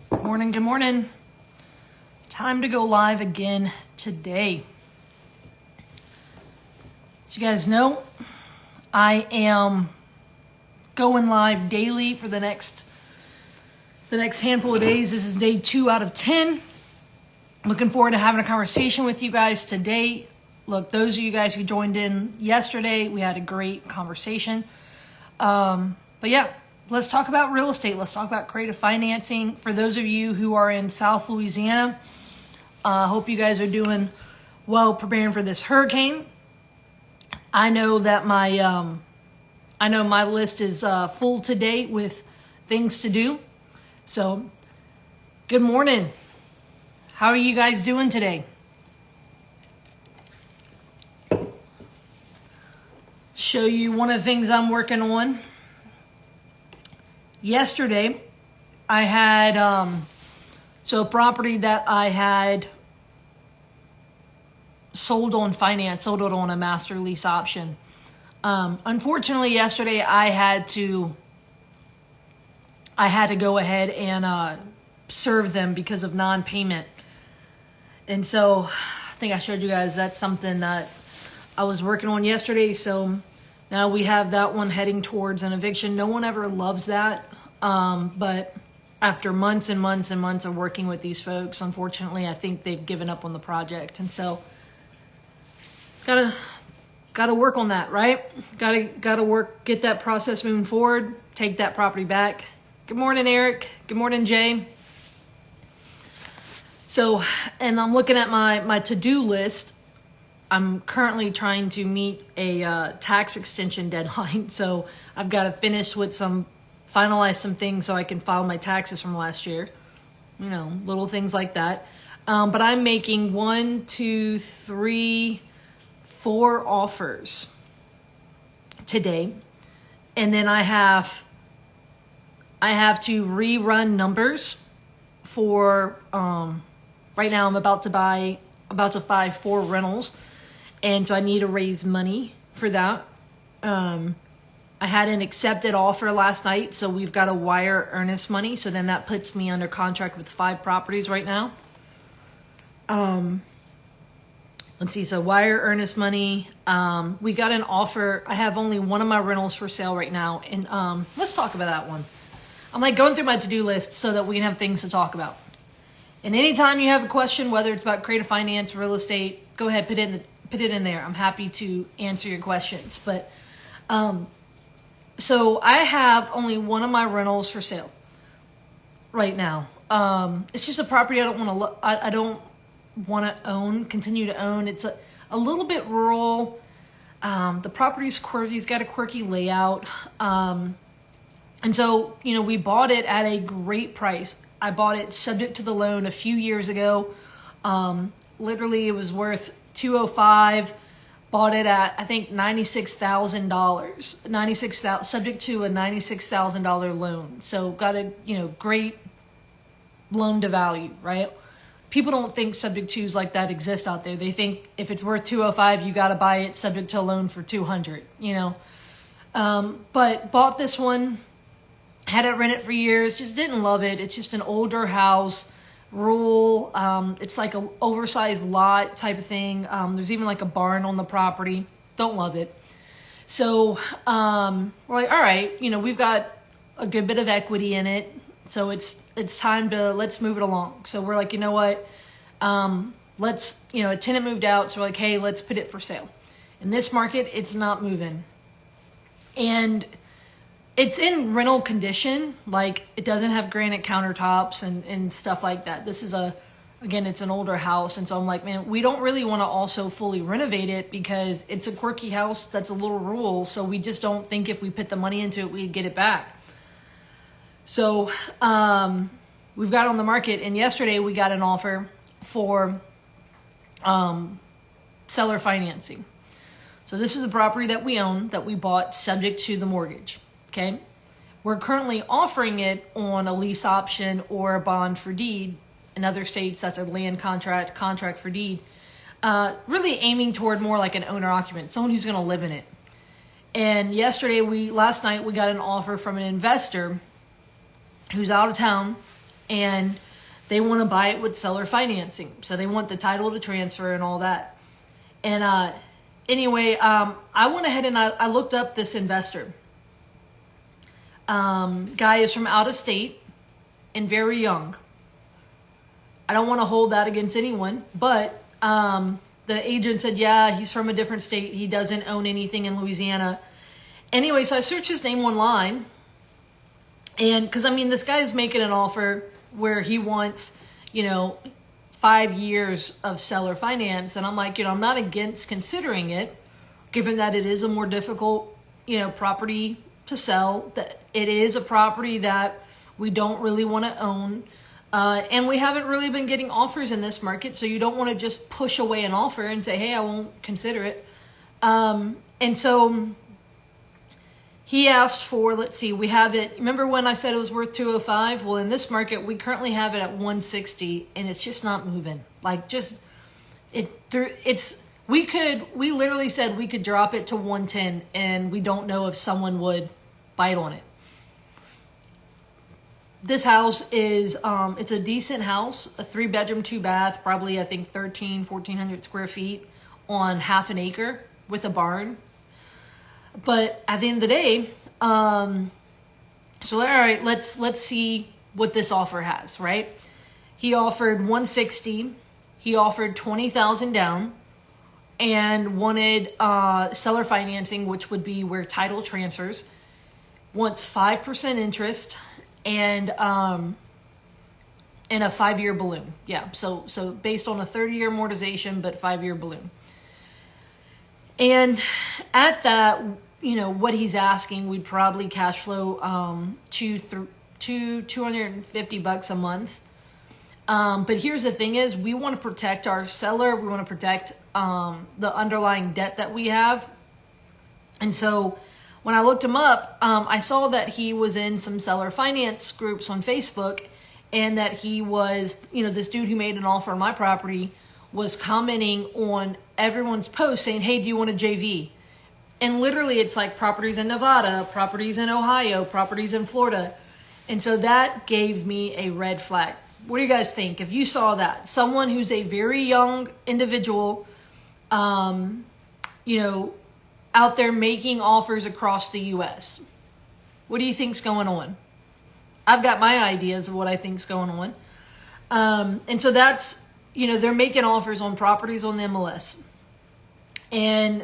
Morning, good morning. Time to go live again today. As you guys know, I am going live daily for the next handful of days. This is day 2 out of 10. Looking forward to having a conversation with you guys today. Look, those of you guys who joined in yesterday, we had a great conversation. But yeah, let's talk about real estate. Let's talk about creative financing. For those of you who are in South Louisiana, hope you guys are doing well preparing for this hurricane. I know that my list is full today with things to do. So, good morning. How are you guys doing today? Show you one of the things I'm working on. Yesterday, I had a property that I had sold on finance, sold it on a master lease option. Unfortunately, yesterday I had to go ahead and serve them because of non-payment. And so I think I showed you guys that's something that I was working on yesterday. So now we have that one heading towards an eviction. No one ever loves that. But after months and months and months of working with these folks, unfortunately, I think they've given up on the project. And so gotta work on that, right? Gotta work, get that process moving forward, take that property back. Good morning, Eric. Good morning, Jay. So, and I'm looking at my to-do list. I'm currently trying to meet a tax extension deadline. So I've got to finalize some things so I can file my taxes from last year. You know, little things like that. But I'm making 4 offers today. And then I have to rerun numbers for, right now I'm about to buy 4 rentals. And so I need to raise money for that. I had an accepted offer last night, so we've got to wire earnest money. So then that puts me under contract with 5 properties right now. Let's see. So wire earnest money. We got an offer. I have only one of my rentals for sale right now. And let's talk about that one. I'm like going through my to-do list so that we can have things to talk about. And anytime you have a question, whether it's about creative finance, real estate, go ahead, put it in there. I'm happy to answer your questions. But so I have only one of my rentals for sale right now. It's just a property I don't want to continue to own. It's a little bit rural. The property's quirky. It's got a quirky layout. And so, you know, we bought it at a great price. I bought it subject to the loan a few years ago. Literally, it was worth $205. Bought it at, I think, $96,000. Subject to a $96,000 loan. So got a, great loan to value, right? People don't think subject tos like that exist out there. They think if it's worth $205, you got to buy it subject to a loan for $200, But bought this one, had it rented for years, just didn't love it. It's just an older house, rural. It's like an oversized lot type of thing. There's even like a barn on the property. Don't love it. So we're like, all right, we've got a good bit of equity in it. So it's time let's move it along. So we're like, you know what? A tenant moved out. So we're like, hey, let's put it for sale. In this market, it's not moving. And it's in rental condition. Like, it doesn't have granite countertops and stuff like that. This is it's an older house. And so I'm like, man, we don't really want to also fully renovate it because it's a quirky house that's a little rural. So we just don't think if we put the money into it, we'd get it back. So we've got it on the market, and yesterday we got an offer for seller financing. So this is a property that we own that we bought subject to the mortgage, okay? We're currently offering it on a lease option or a bond for deed. In other states, that's a land contract for deed. Really aiming toward more like an owner-occupant, someone who's going to live in it. And last night we got an offer from an investor who's out of town, and they want to buy it with seller financing. So they want the title to transfer and all that. And anyway, I went ahead and I looked up this investor. Guy is from out of state and very young. I don't want to hold that against anyone, but the agent said, yeah, he's from a different state. He doesn't own anything in Louisiana. Anyway, so I searched his name online. And because, I mean, this guy's making an offer where he wants, 5 years of seller finance. And I'm like, I'm not against considering it, given that it is a more difficult, property to sell, that it is a property that we don't really want to own. And we haven't really been getting offers in this market. So you don't want to just push away an offer and say, hey, I won't consider it. And so he asked for, let's see, we have it. Remember when I said it was worth 205? Well, in this market, we currently have it at 160 and it's just not moving. Like we literally said we could drop it to 110 and we don't know if someone would bite on it. This house is, it's a decent house, a 3-bedroom, 2-bath, probably I think 1,400 square feet on half an acre with a barn. But at the end of the day, so all right, let's see what this offer has, right? He offered 160, he offered 20,000 down, and wanted seller financing, which would be where title transfers. Wants 5% interest and a 5-year balloon. Yeah, so based on a 30-year amortization, but 5-year balloon. And at that, what he's asking, we'd probably cash flow $250 a month. But here's the thing is, we want to protect our seller. We want to protect the underlying debt that we have. And so when I looked him up, I saw that he was in some seller finance groups on Facebook, and that he was, this dude who made an offer on my property was commenting on everyone's post saying, hey, do you want a JV? And literally it's like properties in Nevada, properties in Ohio, properties in Florida. And so that gave me a red flag. What do you guys think? If you saw that, someone who's a very young individual, out there making offers across the U.S., what do you think's going on? I've got my ideas of what I think's going on. And so that's, they're making offers on properties on the MLS. And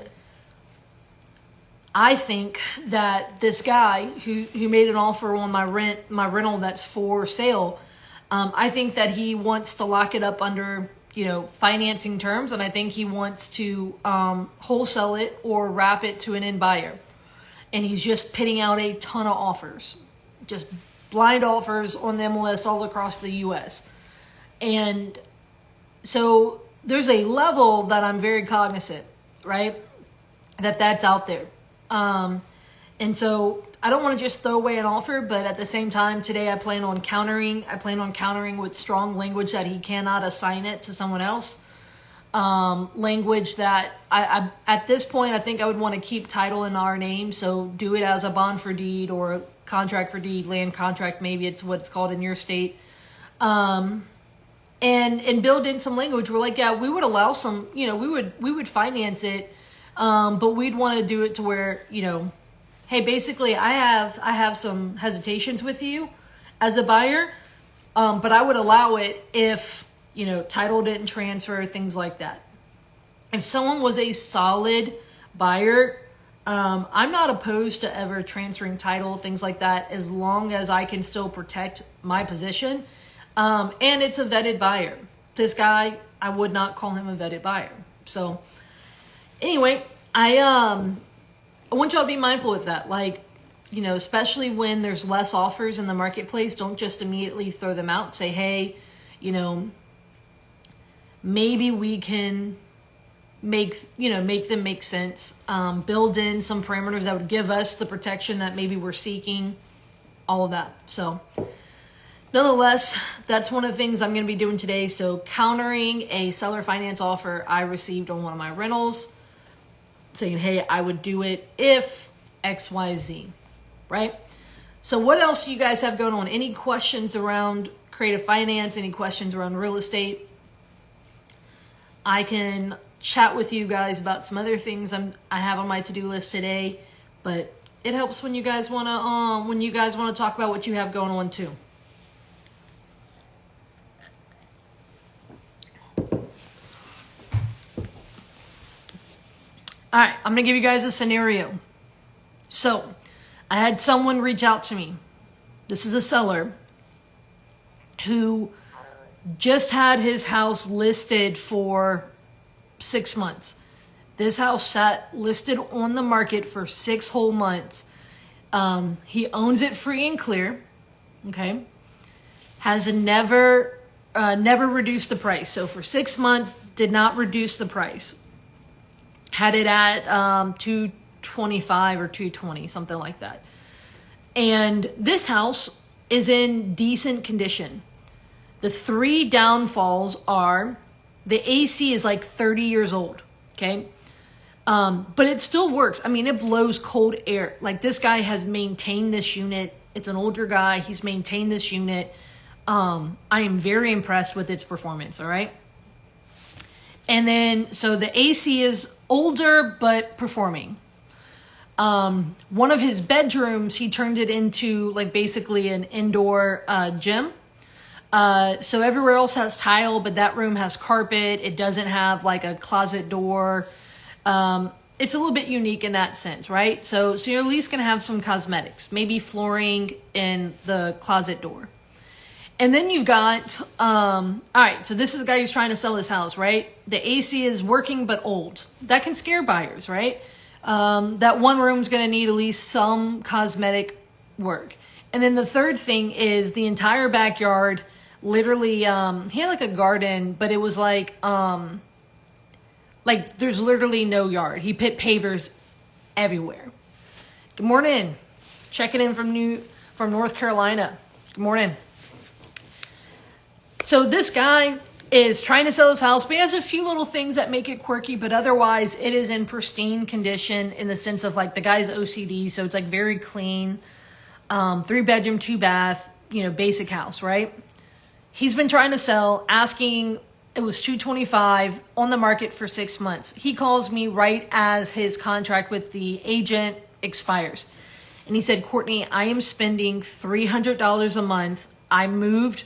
I think that this guy who made an offer on my rental that's for sale, I think that he wants to lock it up under, financing terms. And I think he wants to wholesale it or wrap it to an end buyer. And he's just pitting out a ton of offers, just blind offers on the MLS all across the U.S. And so there's a level that I'm very cognizant, right, that's out there. And so I don't want to just throw away an offer, but at the same time, today I plan on countering with strong language that he cannot assign it to someone else. Language that I at this point, I think I would want to keep title in our name. So do it as a bond for deed or contract for deed, land contract. Maybe it's what it's called in your state. And build in some language. We're like, yeah, we would allow some, we would finance it. But we'd want to do it to where, hey, basically I have some hesitations with you as a buyer. But I would allow it if, title didn't transfer, things like that. If someone was a solid buyer, I'm not opposed to ever transferring title, things like that, as long as I can still protect my position. And it's a vetted buyer. This guy, I would not call him a vetted buyer. So anyway, I want y'all to be mindful with that. Like, especially when there's less offers in the marketplace, don't just immediately throw them out. Say, hey, maybe we can make them make sense. Build in some parameters that would give us the protection that maybe we're seeking, all of that. So nonetheless, that's one of the things I'm going to be doing today. So countering a seller finance offer I received on one of my rentals, saying, hey, I would do it if XYZ, right? So what else do you guys have going on? Any questions around creative finance, any questions around real estate. I can chat with you guys about some other things I have on my to-do list today, but it helps when you guys want to talk about what you have going on too. All right, I'm going to give you guys a scenario. So, I had someone reach out to me. This is a seller who just had his house listed for 6 months. This house sat listed on the market for 6 whole months. He owns it free and clear. Okay. Has never reduced the price. So for 6 months, did not reduce the price. Had it at 225 or 220, something like that. And this house is in decent condition. The 3 downfalls are the AC is like 30 years old. Okay. But it still works. I mean, it blows cold air. Like, this guy has maintained this unit. It's an older guy. He's maintained this unit. I am very impressed with its performance. All right. And then, so the AC is older, but performing. One of his bedrooms, he turned it into like basically an indoor, gym. So everywhere else has tile, but that room has carpet. It doesn't have like a closet door. It's a little bit unique in that sense, right? So you're at least going to have some cosmetics, maybe flooring in the closet door. And then you've got, all right, so this is a guy who's trying to sell his house, right? The AC is working, but old. That can scare buyers, right? That one room's going to need at least some cosmetic work. And then the third thing is the entire backyard, literally, he had like a garden, but it was like there's literally no yard. He put pavers everywhere. Good morning. Checking in from North Carolina. Good morning. So this guy is trying to sell his house, but he has a few little things that make it quirky, but otherwise it is in pristine condition in the sense of like the guy's OCD. So it's like very clean, 3-bedroom, 2-bath, basic house, right? He's been trying to sell, asking, it was $225 on the market for 6 months. He calls me right as his contract with the agent expires. And he said, Courtney, I am spending $300 a month. I moved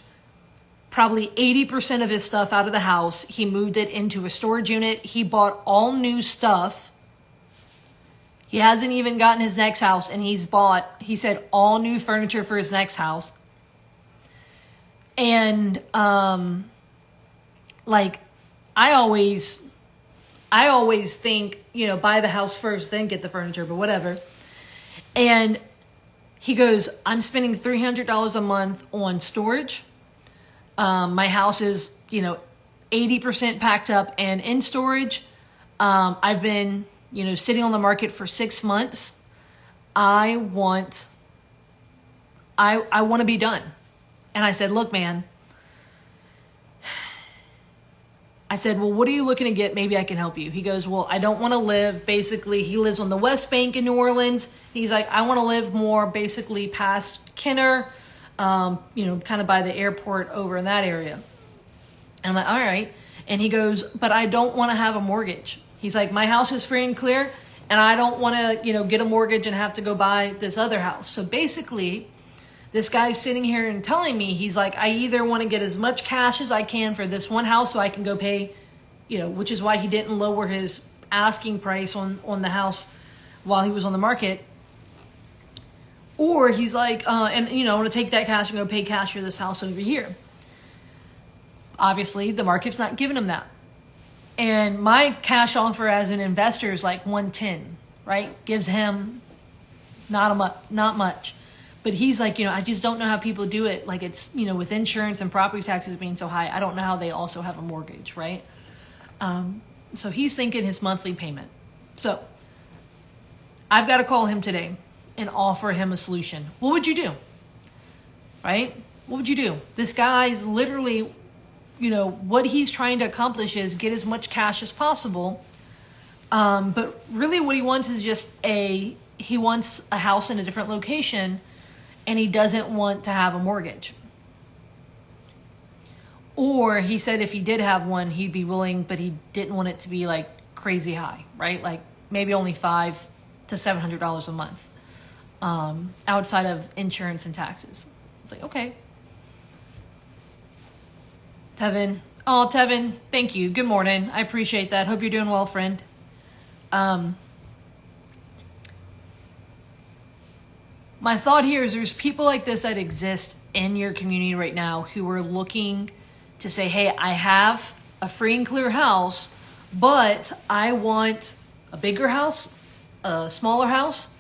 probably 80% of his stuff out of the house. He moved it into a storage unit. He bought all new stuff. He hasn't even gotten his next house, and he said, all new furniture for his next house. And, like, I always think, buy the house first, then get the furniture, but whatever. And he goes, I'm spending $300 a month on storage. My house is, 80% packed up and in storage. I've been, sitting on the market for 6 months. I want to be done. And I said, look, man, I said, well, what are you looking to get? Maybe I can help you. He goes, well, I don't want to live, basically, he lives on the West Bank in New Orleans. He's like, I want to live more basically past Kenner, kind of by the airport over in that area. And I'm like, all right. And he goes, but I don't want to have a mortgage. He's like, my house is free and clear, and I don't want to, get a mortgage and have to go buy this other house. So basically, this guy's sitting here and telling me, he's like, I either want to get as much cash as I can for this one house so I can go pay, which is why he didn't lower his asking price on the house while he was on the market. Or he's like, I want to take that cash and go pay cash for this house over here. Obviously, the market's not giving him that. And my cash offer as an investor is like 110, right? Gives him not much. But he's like, I just don't know how people do it. Like, it's, with insurance and property taxes being so high, I don't know how they also have a mortgage, right? So he's thinking his monthly payment. So I've got to call him today and offer him a solution. What would you do? Right? What would you do? This guy's literally, what he's trying to accomplish is get as much cash as possible. But really what he wants is just he wants a house in a different location, and he doesn't want to have a mortgage. Or he said if he did have one, he'd be willing, but he didn't want it to be like crazy high, right? Like maybe only $500 to $700 a month, outside of insurance and taxes. It's like, okay. Tevin. Oh, Tevin, thank you. Good morning. I appreciate that. Hope you're doing well, friend. My thought here is there's people like this that exist in your community right now who are looking to say, hey, I have a free and clear house, but I want a bigger house, a smaller house.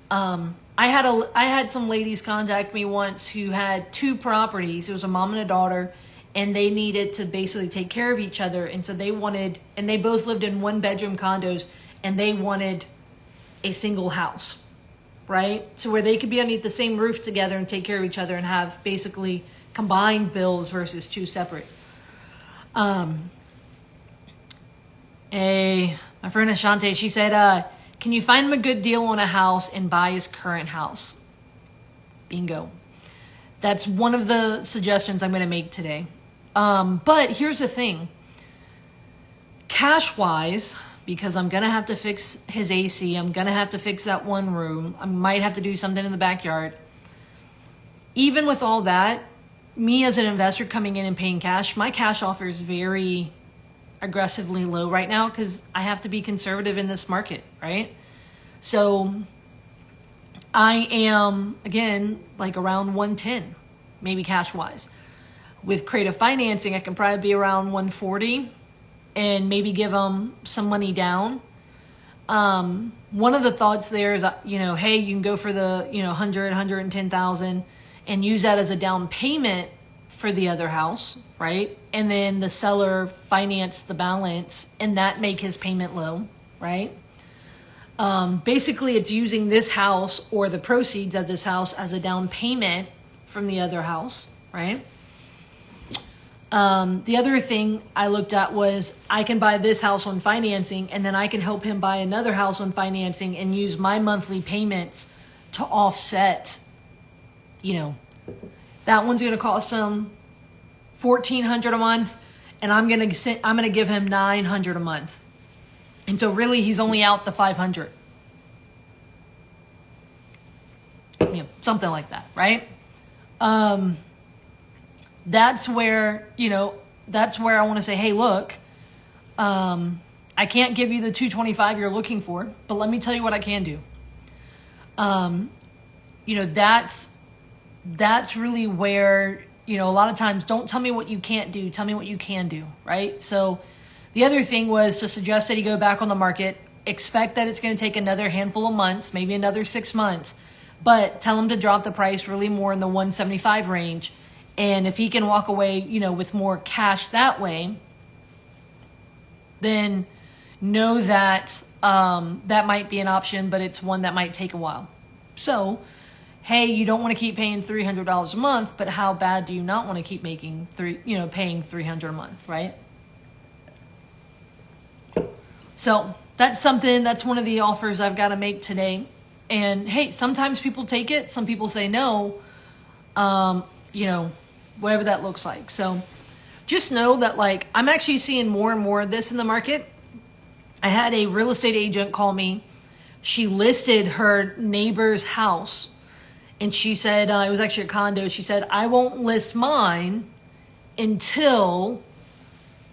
I had some ladies contact me once who had 2 properties. It was a mom and a daughter, and they needed to basically take care of each other. And so they both lived in 1-bedroom condos, and they wanted a single house, right? So where they could be underneath the same roof together and take care of each other and have basically combined bills versus 2 separate. My friend Ashante, she said, can you find him a good deal on a house and buy his current house? Bingo. That's one of the suggestions I'm going to make today. But here's the thing. Cash-wise, because I'm going to have to fix his AC, I'm going to have to fix that one room, I might have to do something in the backyard. Even with all that, me as an investor coming in and paying cash, my cash offer is very aggressively low right now because I have to be conservative in this market, right? So I am, again, like around 110, maybe cash-wise. With creative financing, I can probably be around 140 and maybe give them some money down. One of the thoughts there is, hey, you can go for the, 110,000 and use that as a down payment for the other house, right? And then the seller finance the balance and that make his payment low, right? Basically, it's using this house or the proceeds of this house as a down payment from the other house, right? The other thing I looked at was I can buy this house on financing and then I can help him buy another house on financing and use my monthly payments to offset, that one's going to cost him $1,400 a month and I'm going to give him $900 a month. And so really he's only out the $500. Something like that, right? That's where I want to say, hey, look, I can't give you the 225 you're looking for, but let me tell you what I can do. That's really where, a lot of times don't tell me what you can't do. Tell me what you can do. Right. So the other thing was to suggest that he go back on the market, expect that it's going to take another handful of months, maybe another 6 months, but tell him to drop the price really more in the 175 range. And if he can walk away, with more cash that way, then know that that might be an option, but it's one that might take a while. So, hey, you don't want to keep paying $300 a month, but how bad do you not want to keep paying $300 a month, right? So that's one of the offers I've got to make today. And hey, sometimes people take it. Some people say no, whatever that looks like. So just know that I'm actually seeing more and more of this in the market. I had a real estate agent call me. She listed her neighbor's house and she said, it was actually a condo. She said, I won't list mine until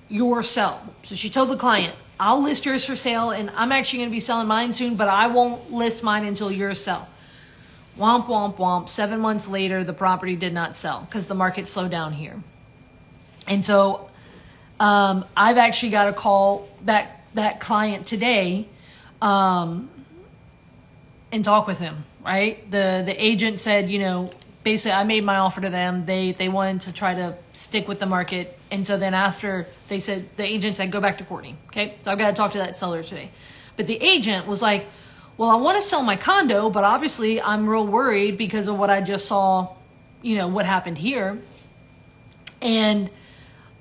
yours sell. So she told the client, I'll list yours for sale and I'm actually going to be selling mine soon, but I won't list mine until yours sell. Womp, womp, womp. 7 months later, the property did not sell because the market slowed down here. And so I've actually got to call that client today and talk with him, right? The agent said, basically I made my offer to them. They wanted to try to stick with the market. And so then after they said, the agent said, go back to Courtney. Okay. So I've got to talk to that seller today. But the agent was like, well, I want to sell my condo, but obviously I'm real worried because of what I just saw, what happened here. And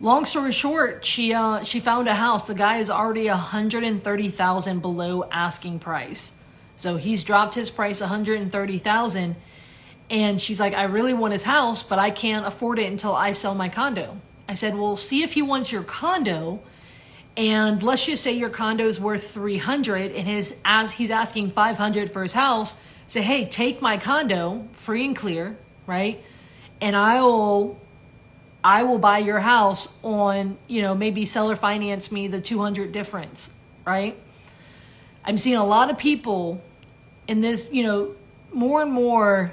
long story short, she found a house. The guy is already $130,000 below asking price. So he's dropped his price $130,000. And she's like, I really want his house, but I can't afford it until I sell my condo. I said, well, see if he wants your condo. And let's just say your condo is worth 300 and as he's asking 500 for his house, say, hey, take my condo free and clear, right? And I will buy your house on, maybe seller finance me the 200 difference, right? I'm seeing a lot of people in this, more and more,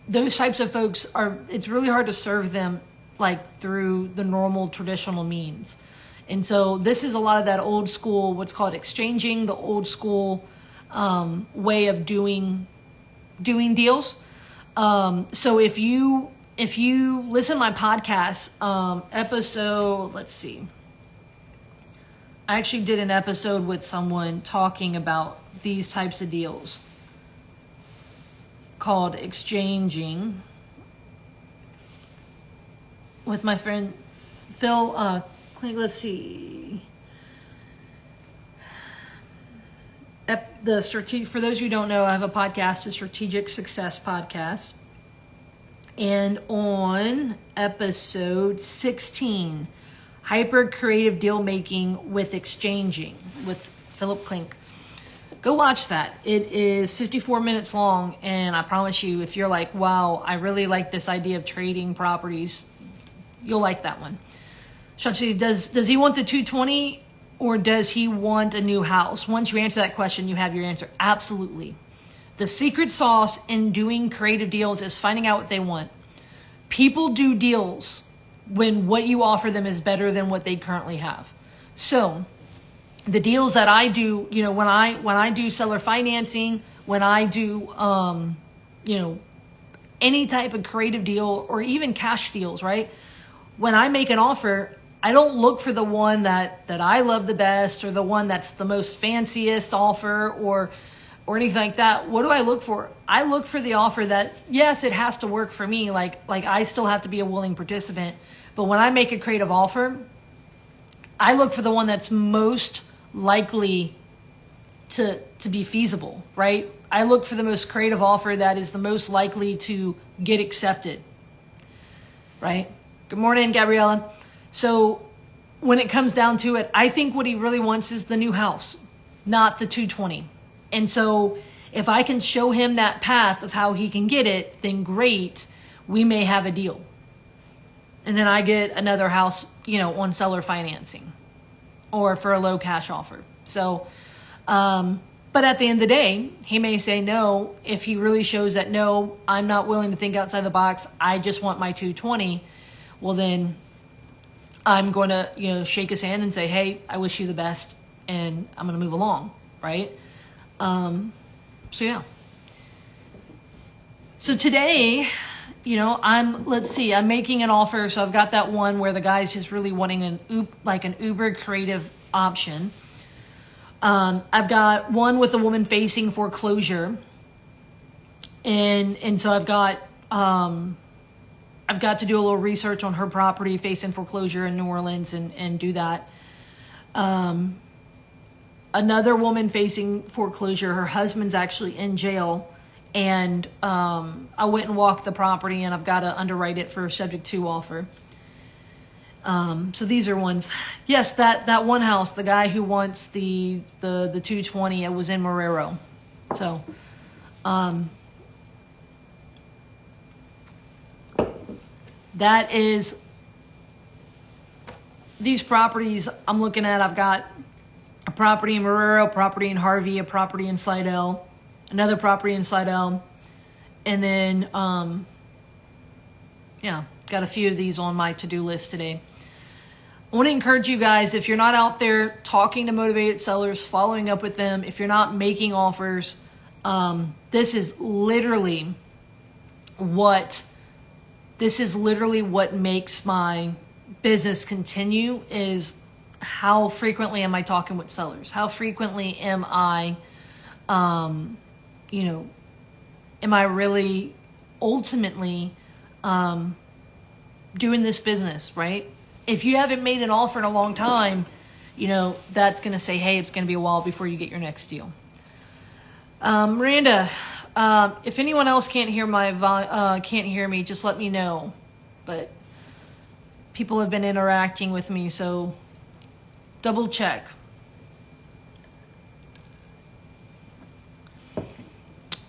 those types of folks it's really hard to serve them like through the normal traditional means. And so this is a lot of that old school, what's called exchanging, the old school way of doing deals. So if you listen to my podcast, episode, let's see. I actually did an episode with someone talking about these types of deals called exchanging with my friend Phil. Let's see. For those who don't know, I have a podcast, a Strategic Success Podcast. And on episode 16, Hyper Creative Deal Making with Exchanging with Philip Klink. Go watch that. It is 54 minutes long, and I promise you, if you're like, wow, I really like this idea of trading properties, you'll like that one. Shanti, does he want the 220 or does he want a new house? Once you answer that question, you have your answer. Absolutely. The secret sauce in doing creative deals is finding out what they want. People do deals when what you offer them is better than what they currently have. So the deals that I do, when I do seller financing, when I do, any type of creative deal or even cash deals, right? When I make an offer, I don't look for the one that I love the best or the one that's the most fanciest offer or anything like that. What do I look for? I look for the offer that, yes, it has to work for me. Like I still have to be a willing participant. But when I make a creative offer, I look for the one that's most likely to be feasible, right? I look for the most creative offer that is the most likely to get accepted, right? Good morning, Gabriella. So when it comes down to it, I think what he really wants is the new house, not the 220. And so if I can show him that path of how he can get it, then great, we may have a deal. And then I get another house, on seller financing or for a low cash offer. So, but at the end of the day, he may say no. If he really shows that, no, I'm not willing to think outside the box, I just want my 220. Well, then I'm going to, shake his hand and say, hey, I wish you the best, and I'm going to move along, right? So, yeah. So today, I'm making an offer. So I've got that one where the guy's just really wanting an uber creative option. I've got one with a woman facing foreclosure. And so I've got to do a little research on her property facing foreclosure in New Orleans and do that. Another woman facing foreclosure, her husband's actually in jail. And I went and walked the property and I've got to underwrite it for a subject to offer. So these are ones. Yes, that one house, the guy who wants the 220, it was in Marrero. So, that is these properties I'm looking at. I've got a property in Marrero, property in Harvey, a property in Slidell, another property in Slidell, and then, got a few of these on my to-do list today. I want to encourage you guys, if you're not out there talking to motivated sellers, following up with them, if you're not making offers, this is literally what makes my business continue is how frequently am I talking with sellers? How frequently am I, am I really ultimately doing this business, right? If you haven't made an offer in a long time, that's going to say, hey, it's going to be a while before you get your next deal. Miranda, if anyone else can't hear me, just let me know. But people have been interacting with me, so double check.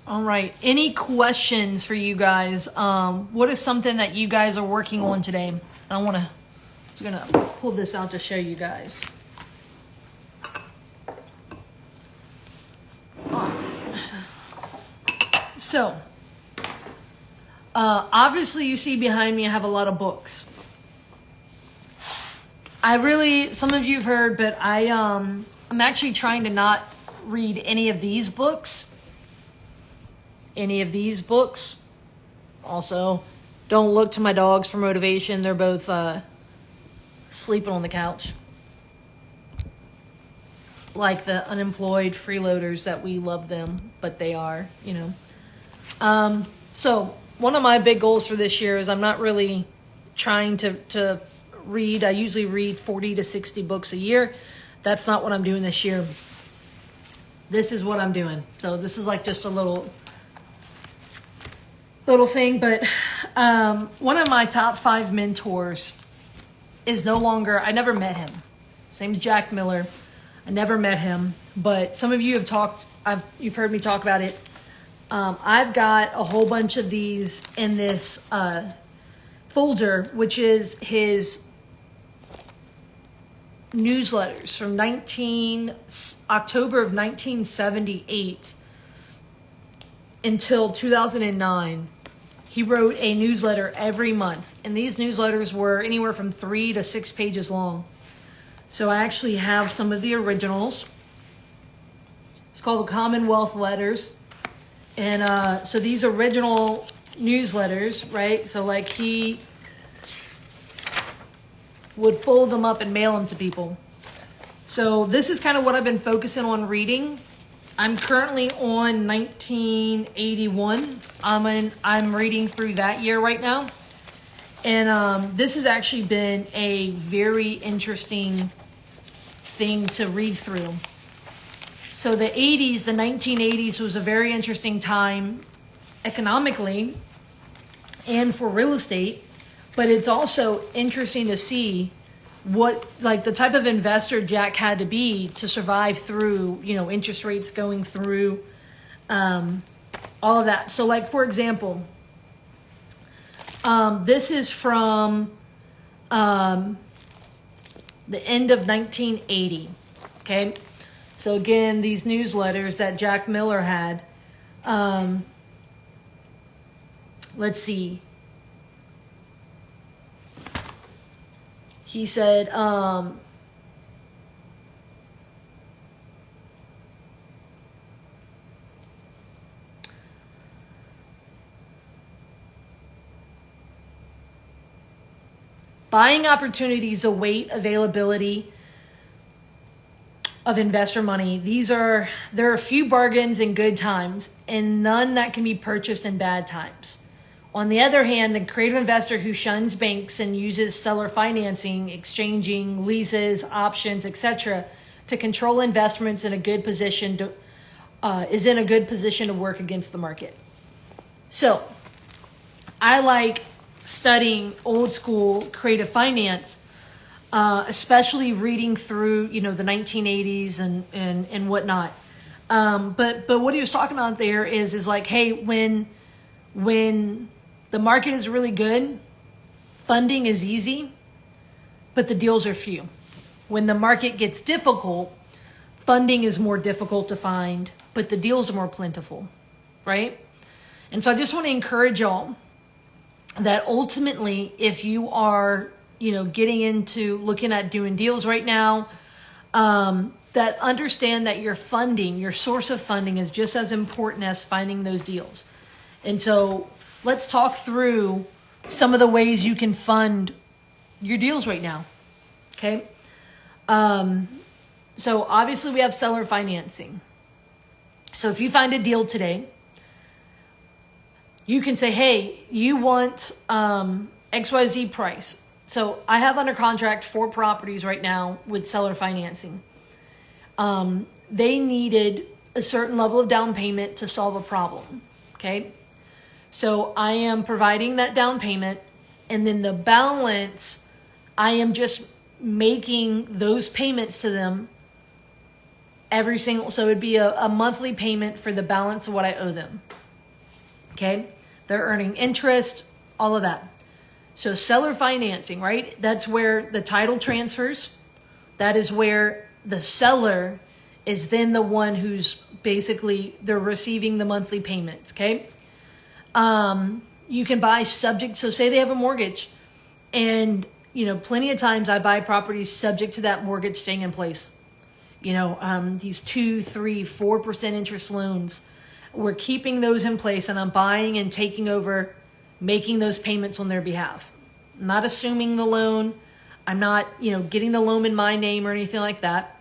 All right. Any questions for you guys? What is something that you guys are working on today? I'm just gonna pull this out to show you guys. So, obviously you see behind me I have a lot of books. Some of you have heard, but I'm actually trying to not read any of these books. Also, don't look to my dogs for motivation. They're both sleeping on the couch. Like the unemployed freeloaders that we love them, but they are, So one of my big goals for this year is I'm not really trying to read. I usually read 40 to 60 books a year. That's not what I'm doing this year. This is what I'm doing. So this is like just a little thing, but one of my top 5 mentors is no longer, I never met him. His name's Jack Miller. I never met him, but some of you have you've heard me talk about it. I've got a whole bunch of these in this folder, which is his newsletters from October of 1978 until 2009. He wrote a newsletter every month, and these newsletters were anywhere from 3 to 6 pages long. So I actually have some of the originals. It's called the Commonwealth Letters. And so these original newsletters, right? So like he would fold them up and mail them to people. So this is kind of what I've been focusing on reading. I'm currently on 1981. I'm reading through that year right now. And this has actually been a very interesting thing to read through. So the 1980s was a very interesting time economically and for real estate, but it's also interesting to see what, like the type of investor Jack had to be to survive through, interest rates going through, all of that. So like, for example, this is from the end of 1980, okay? So again, these newsletters that Jack Miller had, let's see. He said, buying opportunities await availability of investor money. There are few bargains in good times and none that can be purchased in bad times. On the other hand, the creative investor who shuns banks and uses seller financing, exchanging, leases, options, etc., to control investments is in a good position to work against the market. So, I like studying old school creative finance, especially reading through, the 1980s and whatnot. But what he was talking about there is like, hey, when the market is really good, funding is easy, but the deals are few. When the market gets difficult, funding is more difficult to find, but the deals are more plentiful, right? And so I just want to encourage y'all that ultimately, if you are, getting into looking at doing deals right now, that understand that your source of funding is just as important as finding those deals. And so let's talk through some of the ways you can fund your deals right now. Okay. So obviously we have seller financing. So if you find a deal today, you can say, hey, you want XYZ price. So I have under contract 4 properties right now with seller financing. They needed a certain level of down payment to solve a problem. Okay. So I am providing that down payment, and then the balance I am just making those payments to them every single, so it'd be a monthly payment for the balance of what I owe them. Okay. They're earning interest, all of that. So seller financing, right? That's where the title transfers. That is where the seller is then the one who's basically, they're receiving the monthly payments. Okay. You can buy subject. So say they have a mortgage, and, plenty of times I buy properties subject to that mortgage staying in place. These 2, 3, 4% interest loans, we're keeping those in place, and I'm buying and taking over, making those payments on their behalf. I'm not assuming the loan. I'm not, getting the loan in my name or anything like that.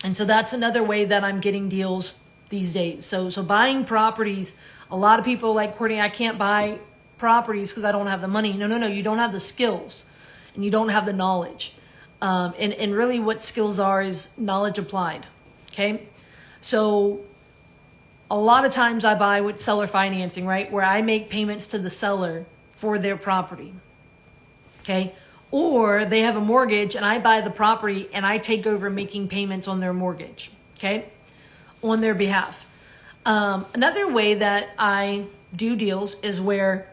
And so that's another way that I'm getting deals these days. So buying properties, a lot of people are like, Courtney, I can't buy properties because I don't have the money. No, you don't have the skills and you don't have the knowledge. And really what skills are is knowledge applied. Okay. So a lot of times I buy with seller financing, right? Where I make payments to the seller for their property. Okay. Or they have a mortgage and I buy the property and I take over making payments on their mortgage. Okay. On their behalf. Another way that I do deals is where,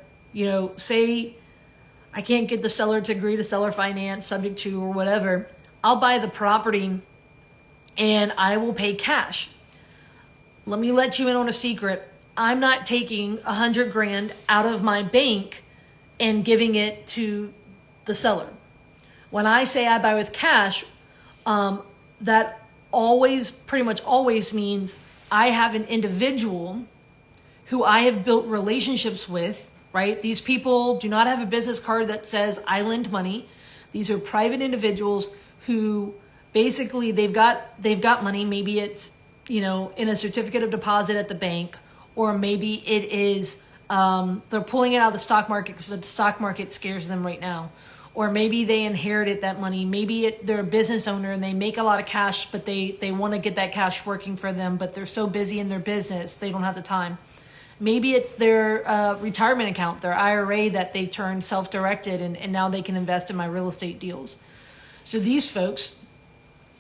say I can't get the seller to agree to seller finance subject to or whatever. I'll buy the property and I will pay cash. Let me let you in on a secret. I'm not taking $100,000 out of my bank and giving it to the seller. When I say I buy with cash, that pretty much always means I have an individual who I have built relationships with, right? These people do not have a business card that says I lend money. These are private individuals who basically they've got money. Maybe it's, in a certificate of deposit at the bank, or maybe it is, they're pulling it out of the stock market because the stock market scares them right now. Or maybe they inherited that money. Maybe they're a business owner and they make a lot of cash, but they want to get that cash working for them, but they're so busy in their business, they don't have the time. Maybe it's their retirement account, their IRA that they turned self-directed and now they can invest in my real estate deals. So these folks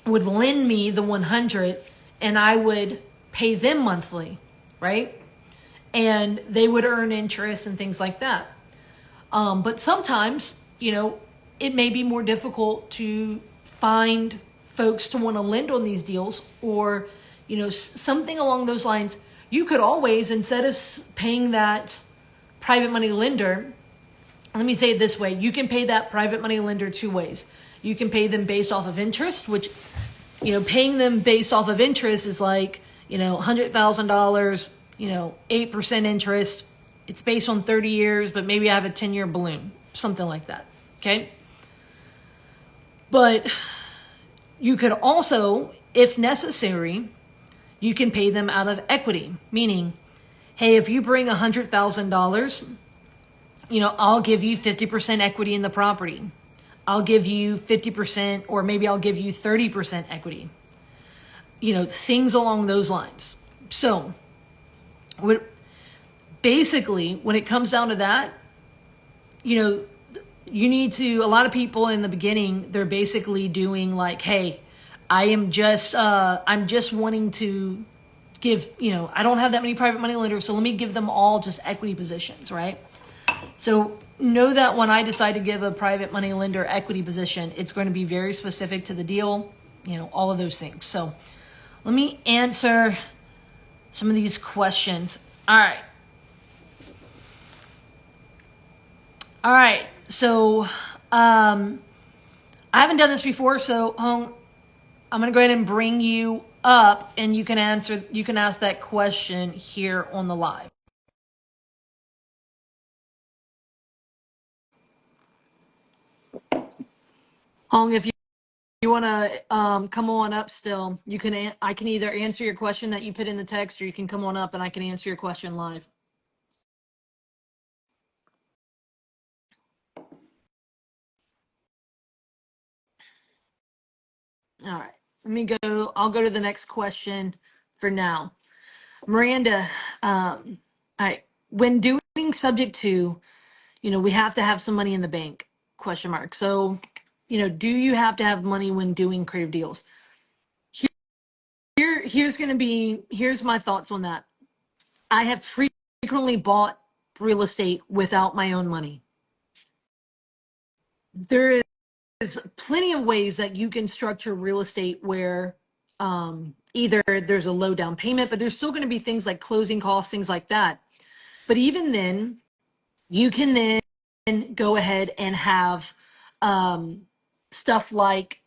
would lend me the 100 and I would pay them monthly, right? And they would earn interest and things like that. But sometimes, it may be more difficult to find folks to want to lend on these deals, or, something along those lines. You could always, instead of paying that private money lender, let me say it this way. You can pay that private money lender two ways. You can pay them based off of interest, which, paying them based off of interest is like, $100,000, 8% interest. It's based on 30 years, but maybe I have a 10-year balloon, something like that. Okay. But you could also, if necessary, you can pay them out of equity, meaning, hey, if you bring $100,000, I'll give you 50% equity in the property. I'll give you 50%, or maybe I'll give you 30% equity. Things along those lines. So basically, when it comes down to that, you need to, a lot of people in the beginning, they're basically doing like, hey, I'm just wanting to give, I don't have that many private money lenders, so let me give them all just equity positions, right? So know that when I decide to give a private money lender equity position, it's going to be very specific to the deal, all of those things. So let me answer some of these questions. All right. So I haven't done this before, so I'm going to go ahead and bring you up and you can ask that question here on the live. Hong, if you want to come on up still, I can either answer your question that you put in the text, or you can come on up and I can answer your question live. All right, I'll go to the next question for now. Miranda, all right, when doing subject to, we have to have some money in the bank, question mark. So do you have to have money when doing creative deals? Here's my thoughts on that. I have frequently bought real estate without my own money. There is plenty of ways that you can structure real estate where either there's a low down payment, but there's still going to be things like closing costs, things like that. But even then, you can then go ahead and have stuff like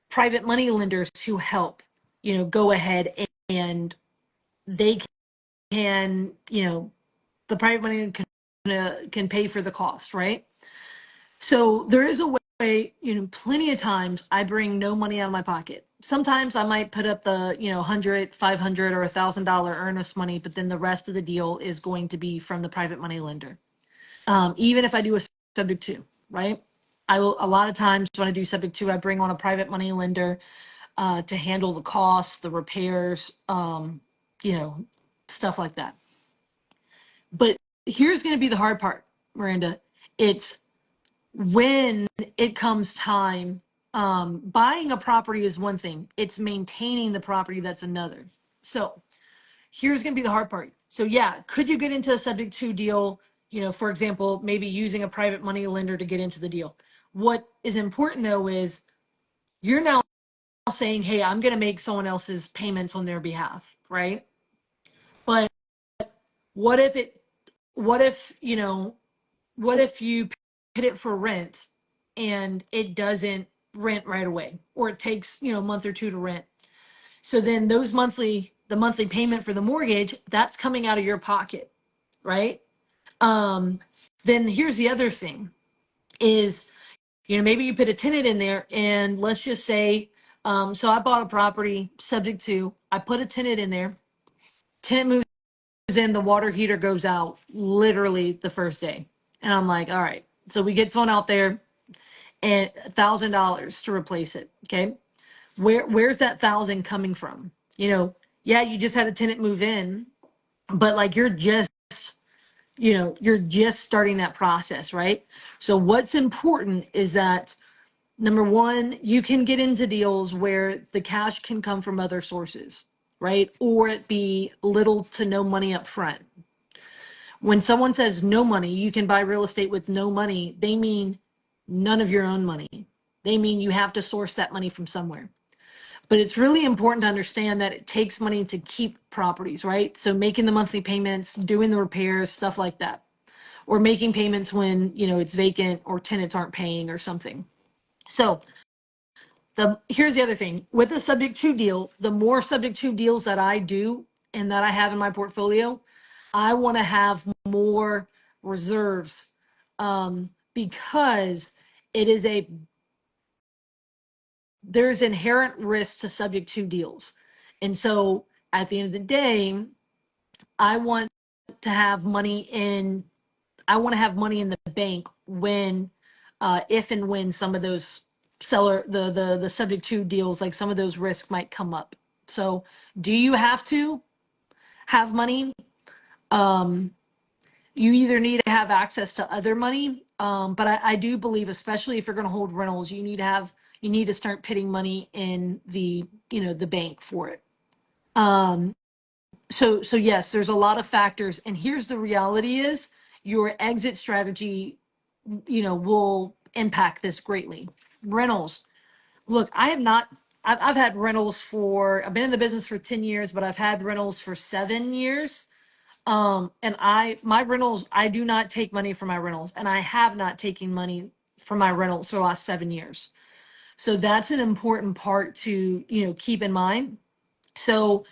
private money lenders who help, go ahead and they can, the private money can pay for the cost, right? So there is a way, plenty of times I bring no money out of my pocket. Sometimes I might put up the, 100, 500 or $1,000 earnest money, but then the rest of the deal is going to be from the private money lender. Even if I do a subject to, right? I will, a lot of times when I do subject to, I bring on a private money lender to handle the costs, the repairs, stuff like that. But here's going to be the hard part, Miranda. It's when it comes time, buying a property is one thing. It's maintaining the property that's another. So here's going to be the hard part. So yeah, could you get into a subject to deal? For example, maybe using a private money lender to get into the deal. What is important though is you're now saying, hey, I'm going to make someone else's payments on their behalf, right? But what if what if you put it for rent and it doesn't rent right away, or it takes, a month or two to rent? So then the monthly payment for the mortgage, that's coming out of your pocket, right? Then here's the other thing is, maybe you put a tenant in there and let's just say, so I bought a property subject to, I put a tenant in there, tenant moves in, the water heater goes out literally the first day. And I'm like, all right, so we get someone out there and $1,000 to replace it. Okay. Where's that 1,000 coming from? Yeah, you just had a tenant move in, but like you're just starting that process, right? So what's important is that number one, you can get into deals where the cash can come from other sources, right? Or it be little to no money up front. When someone says no money, you can buy real estate with no money, they mean none of your own money. They mean you have to source that money from somewhere. But it's really important to understand that it takes money to keep properties, right? So making the monthly payments, doing the repairs, stuff like that. Or making payments when, it's vacant or tenants aren't paying or something. So here's the other thing. With a subject to deal, the more subject to deals that I do and that I have in my portfolio, I want to have more reserves because there's inherent risk to subject to deals. And so at the end of the day, I want to have money in the bank when if and when some of those the subject to deals, like some of those risks might come up. So do you have to have money? You either need to have access to other money, but I do believe, especially if you're going to hold rentals, you need to start putting money in the bank for it. So yes, there's a lot of factors, and here's the reality is your exit strategy, will impact this greatly. Rentals. Look, I've had rentals I've been in the business for 10 years, but I've had rentals for 7 years. And my rentals, I do not take money from my rentals, and I have not taken money from my rentals for the last 7 years. So that's an important part to, keep in mind. So,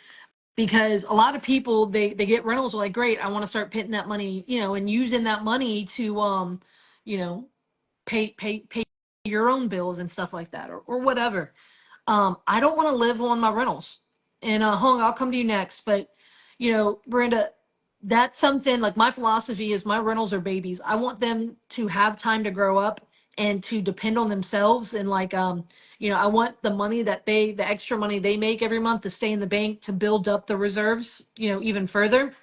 because a lot of people, they get rentals, are like, great, I want to start putting that money, and using that money to, you know, pay your own bills and stuff like that, or whatever. I don't want to live on my rentals. And Hung, I'll come to you next. But Brenda, that's something like my philosophy is my rentals are babies. I want them to have time to grow up and to depend on themselves. And like I want the money the extra money they make every month to stay in the bank to build up the reserves, even further.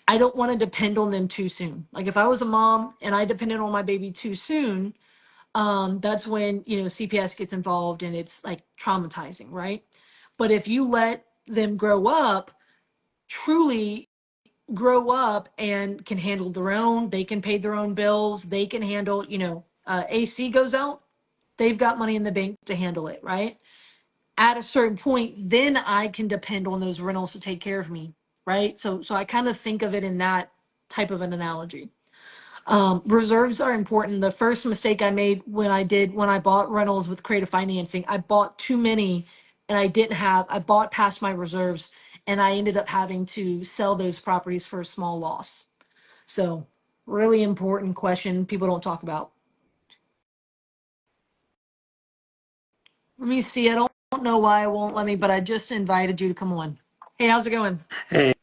I don't want to depend on them too soon. Like if I was a mom and I depended on my baby too soon, that's when, CPS gets involved and it's like traumatizing, right? But if you let them truly grow up and can handle their own, they can pay their own bills, they can handle, AC goes out, they've got money in the bank to handle it, right? At a certain point, then I can depend on those rentals to take care of me, right? So I kind of think of it in that type of an analogy. Reserves are important. The first mistake I made when I bought rentals with creative financing, I bought too many and I bought past my reserves and I ended up having to sell those properties for a small loss. So, really important question people don't talk about. Let me see. I don't know why it won't let me, but I just invited you to come on. Hey, how's it going? Hey,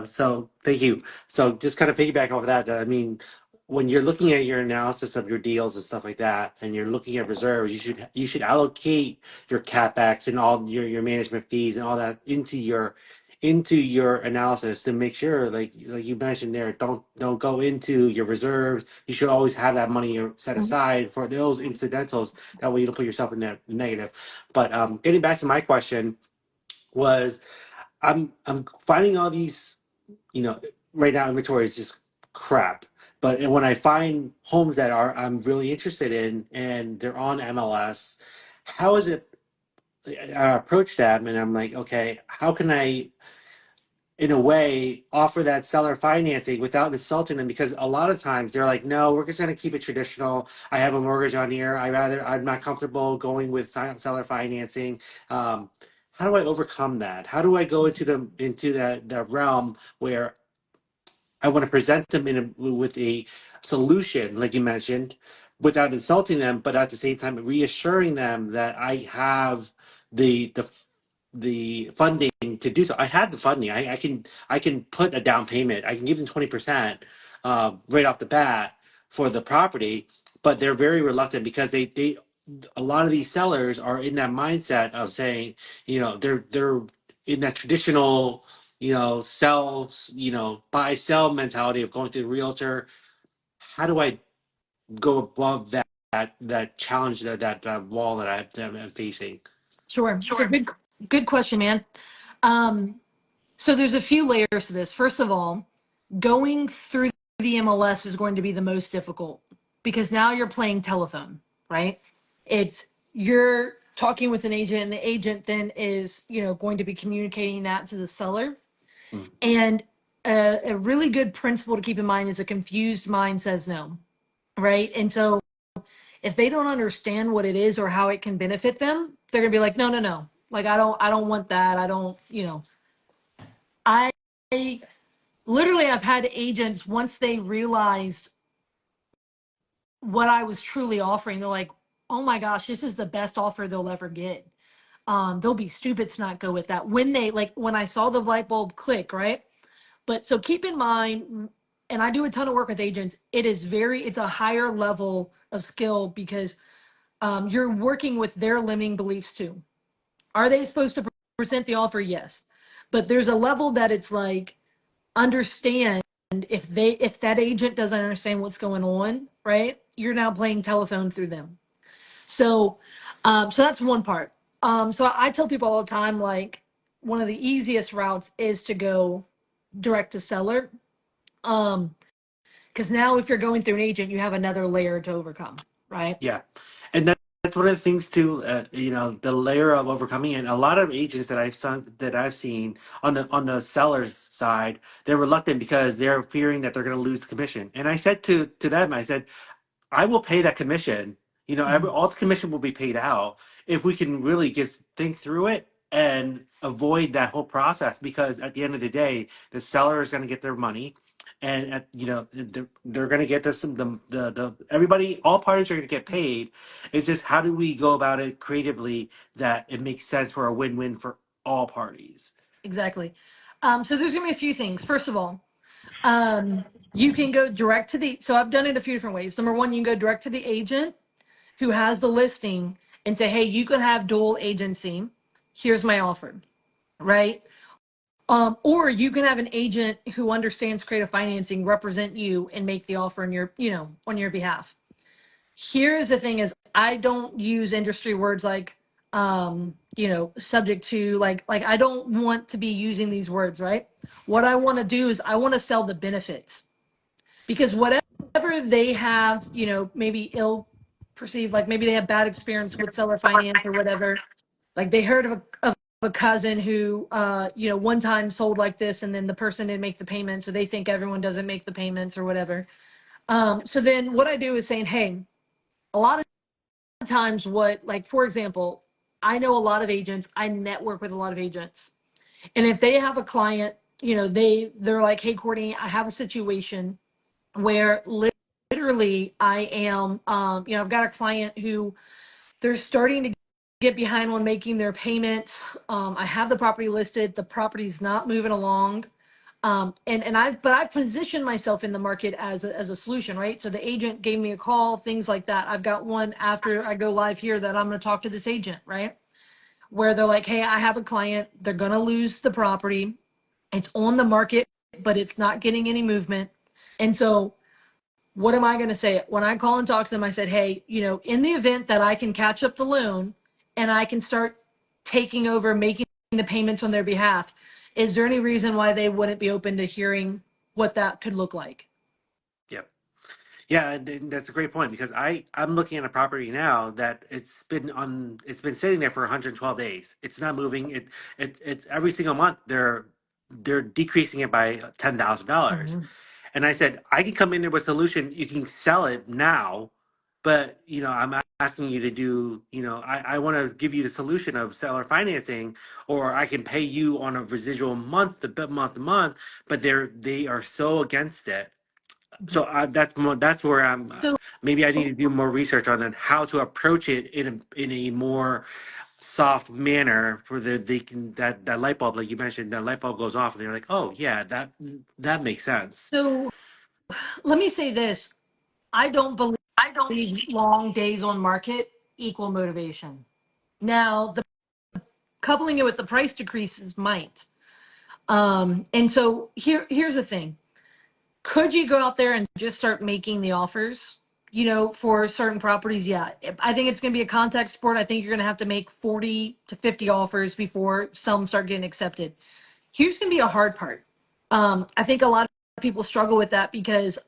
so thank you. So just kind of piggyback off of that, I mean, when you're looking at your analysis of your deals and stuff like that, and you're looking at reserves, you should allocate your capex and all your management fees and all that into your analysis to make sure, like you mentioned there, don't go into your reserves. You should always have that money set Mhm. aside for those incidentals. That way you don't put yourself in the negative. But getting back to my question was. I'm finding all these, you know, right now inventory is just crap. But when I find homes that I'm really interested in and they're on MLS, how is it I approach them and I'm like, okay, how can I in a way offer that seller financing without insulting them? Because a lot of times they're like, no, we're just going to keep it traditional. I have a mortgage on here. I'm not comfortable going with seller financing. um, how do I overcome that? How do I go into the realm where I want to present them with a solution, like you mentioned, without insulting them, but at the same time reassuring them that I have the the the funding to do so. I have the funding. I can put a down payment. I can give them 20% right off the bat for the property, but they're very reluctant because they a lot of these sellers are in that mindset of saying, they're in that traditional, sell, buy sell mentality of going to the realtor. How do I go above that challenge, that wall that I'm facing? Sure. It's a good question, man. Um, so there's a few layers to this. First of all, going through the MLS is going to be the most difficult because now you're playing telephone, right? It's you're talking with an agent and the agent then is, going to be communicating that to the seller. Mm. And a really good principle to keep in mind is a confused mind says no, right? And so if they don't understand what it is or how it can benefit them, they're going to be like, no, no, no. Like, I don't want that. I don't, I literally, I've had agents once they realized what I was truly offering, they're like, oh my gosh, this is the best offer they'll ever get. They'll be stupid to not go with that when I saw the light bulb click, right? But so keep in mind, and I do a ton of work with agents, it's a higher level of skill because you're working with their limiting beliefs too. Are they supposed to present the offer? Yes. But there's a level that it's like, understand if that agent doesn't understand what's going on, right? You're now playing telephone through them. So, so that's one part. So I tell people all the time, like, one of the easiest routes is to go direct to seller. Because now if you're going through an agent, you have another layer to overcome, right? Yeah, and that's one of the things too. The layer of overcoming, and a lot of agents that I've seen on the seller's side, they're reluctant because they're fearing that they're going to lose the commission. And I said to them, I said, I will pay that commission. Mhm. All the commission will be paid out if we can really just think through it and avoid that whole process. Because at the end of the day, the seller is going to get their money, and they're going to get this. The everybody, all parties are going to get paid. It's just how do we go about it creatively that it makes sense for a win-win for all parties. Exactly. So there's gonna be a few things. First of all, you can go direct to the. So I've done it a few different ways. Number one, you can go direct to the agent who has the listing and say, "Hey, you can have dual agency. Here's my offer," right? Or you can have an agent who understands creative financing represent you and make the offer on your, on your behalf. Here's the thing is I don't use industry words like subject to like I don't want to be using these words, right? What I want to do is I want to sell the benefits. Because whatever they have, maybe ill perceived, like maybe they have bad experience with seller finance or whatever. Like they heard of a cousin who one time sold like this and then the person didn't make the payment, so they think everyone doesn't make the payments or whatever. So then what I do is saying, hey, a lot of times what, like, for example, I know a lot of agents, I network with a lot of agents. And if they have a client, they're like, hey, Courtney, I have a situation where literally I am, I've got a client who they're starting to get behind on making their payments. I have the property listed, the property's not moving along. I've positioned myself in the market as a solution, right? So the agent gave me a call, things like that. I've got one after I go live here that I'm going to talk to this agent, right? Where they're like, hey, I have a client, they're going to lose the property. It's on the market, but it's not getting any movement. And so what am I going to say? When I call and talk to them, I said, hey, in the event that I can catch up the loan and I can start taking over, making the payments on their behalf, is there any reason why they wouldn't be open to hearing what that could look like? Yep. Yeah, and that's a great point because I'm looking at a property now that it's been sitting there for 112 days. It's not moving. It's every single month they're decreasing it by $10,000. Mhm. And I said, I can come in there with a solution. You can sell it now, but I'm asking you to do, I want to give you the solution of seller financing, or I can pay you on a residual month to month, but they are so against it. So that's where I'm. So, Maybe I need to do more research on how to approach it in a more soft manner for they can that light bulb, like you mentioned, that light bulb goes off and they're like, oh yeah, that makes sense. so let me say this. I don't believe long days on market equal motivation. Now, the coupling it with the price decreases might. And so here's the thing. Could you go out there and just start making the offers, for certain properties? Yeah. I think it's going to be a contact sport. I think you're going to have to make 40 to 50 offers before some start getting accepted. Here's going to be a hard part. I think a lot of people struggle with that because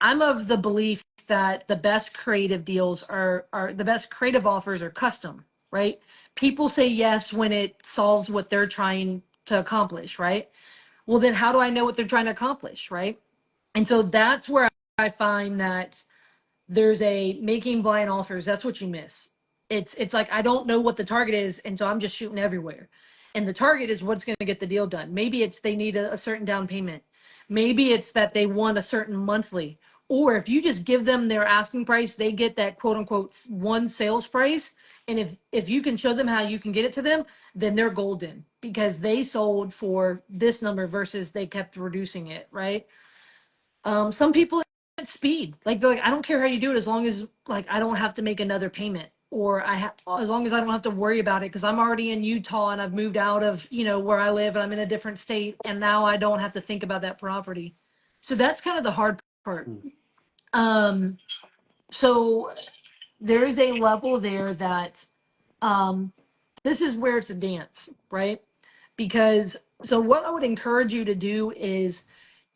I'm of the belief that the best creative deals are the best creative offers are custom, right? People say yes when it solves what they're trying to accomplish, right? Well, then how do I know what they're trying to accomplish, right? And so that's where I find that there's a making blind offers. That's what you miss. It's like I don't know what the target is, and so I'm just shooting everywhere. And the target is what's going to get the deal done. Maybe it's they need a certain down payment. Maybe it's that they want a certain monthly. Or if you just give them their asking price, they get that quote unquote one sales price. And if you can show them how you can get it to them, then they're golden because they sold for this number versus they kept reducing it, right? Some people at speed, like they're like, I don't care how you do it as long as like I don't have to make another payment, or as long as I don't have to worry about it because I'm already in Utah and I've moved out of where I live and I'm in a different state and now I don't have to think about that property. So that's kind of the hard part. Hmm. Um, so there is a level there that um, this is where it's a dance, right? Because so what I would encourage you to do is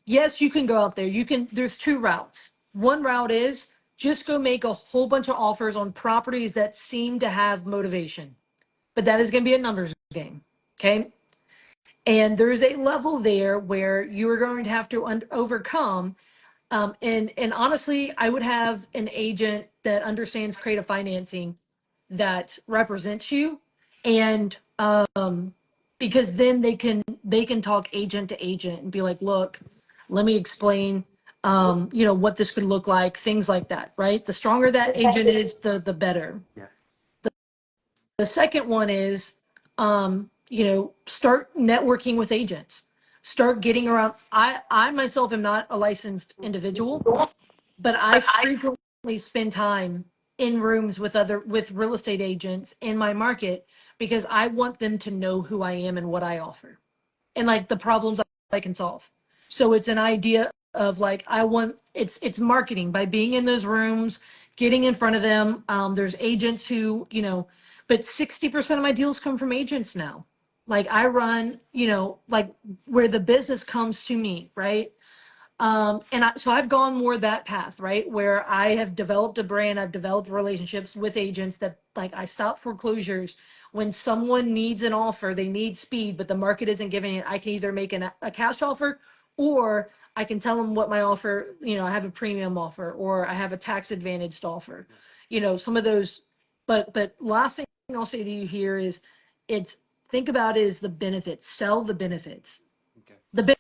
yes, you can go out there. There's two routes. One route is just go make a whole bunch of offers on properties that seem to have motivation, but that is going to be a numbers game. Okay. And there's a level there where you are going to have to overcome. And honestly, I would have an agent that understands creative financing that represents you. And because then they can talk agent to agent and be like, look, let me explain what this could look like, things like that, right? The stronger that agent is, the better. Yeah. The second one is start networking with agents. Start getting around. I myself am not a licensed individual, but I frequently spend time in rooms with real estate agents in my market because I want them to know who I am and what I offer and like the problems I can solve. So it's an idea of like I want it's marketing by being in those rooms, getting in front of them. There's agents who, but 60% of my deals come from agents now. Like I run, like where the business comes to me, right? So I've gone more that path, right? Where I have developed a brand, I've developed relationships with agents that like I stop foreclosures when someone needs an offer, they need speed, but the market isn't giving it. I can either make a cash offer or I can tell them what my offer, I have a premium offer or I have a tax advantaged offer. Some of those, but last thing I'll say to you here is it's think about is the benefits, sell the benefits, Okay. the Getting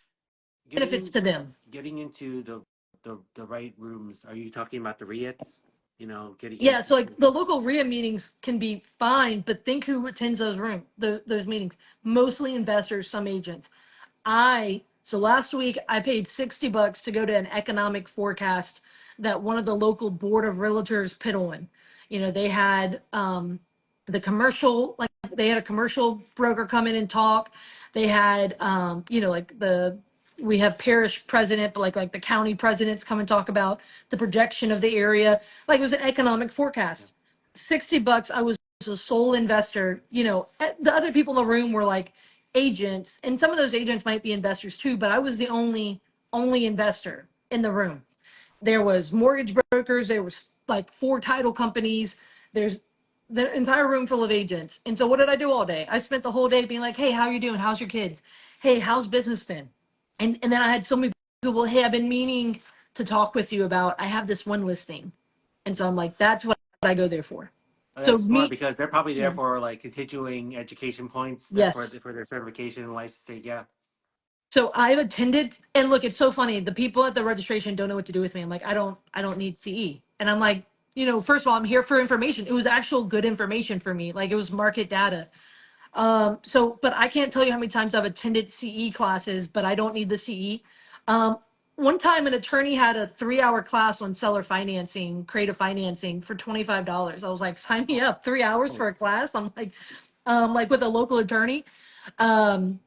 benefits in, to them. getting into the right rooms. Are you talking about the REITs? Getting Yeah, into. so like the local RIA meetings can be fine, but think who attends those meetings. Mostly investors, some agents. So last week I paid $60 to go to an economic forecast that one of the local board of realtors put on. They had the commercial, like they had a commercial broker come in and talk. They had like we have parish president, but like the county presidents come and talk about the projection of the area. Like it was an economic forecast. $60, I was a sole investor. The other people in the room were like agents, and some of those agents might be investors too, but I was the only investor in the room. There was mortgage brokers, there was like 4 title companies, there's the entire room full of agents. And so what did I do all day? I spent the whole day being like, hey, how are you doing? How's your kids? Hey, how's business been? And then I had so many people, hey, I've been meaning to talk with you about, I have this one listing. And so I'm like, that's what I go there for. Oh, So that's smart me, because they're probably there yeah, for like continuing education points yes. for their certification and licensing. Yeah. So I've attended, and look, it's so funny. The people at the registration don't know what to do with me. I'm like, I don't need CE. And I'm like, first of all, I'm here for information. It was actual good information for me. Like it was market data. But I can't tell you how many times I've attended CE classes, but I don't need the CE. One time an attorney had a 3-hour class on seller financing, creative financing for $25. I was like, sign me up, 3 hours Oh, for a class. I'm like with a local attorney. Um,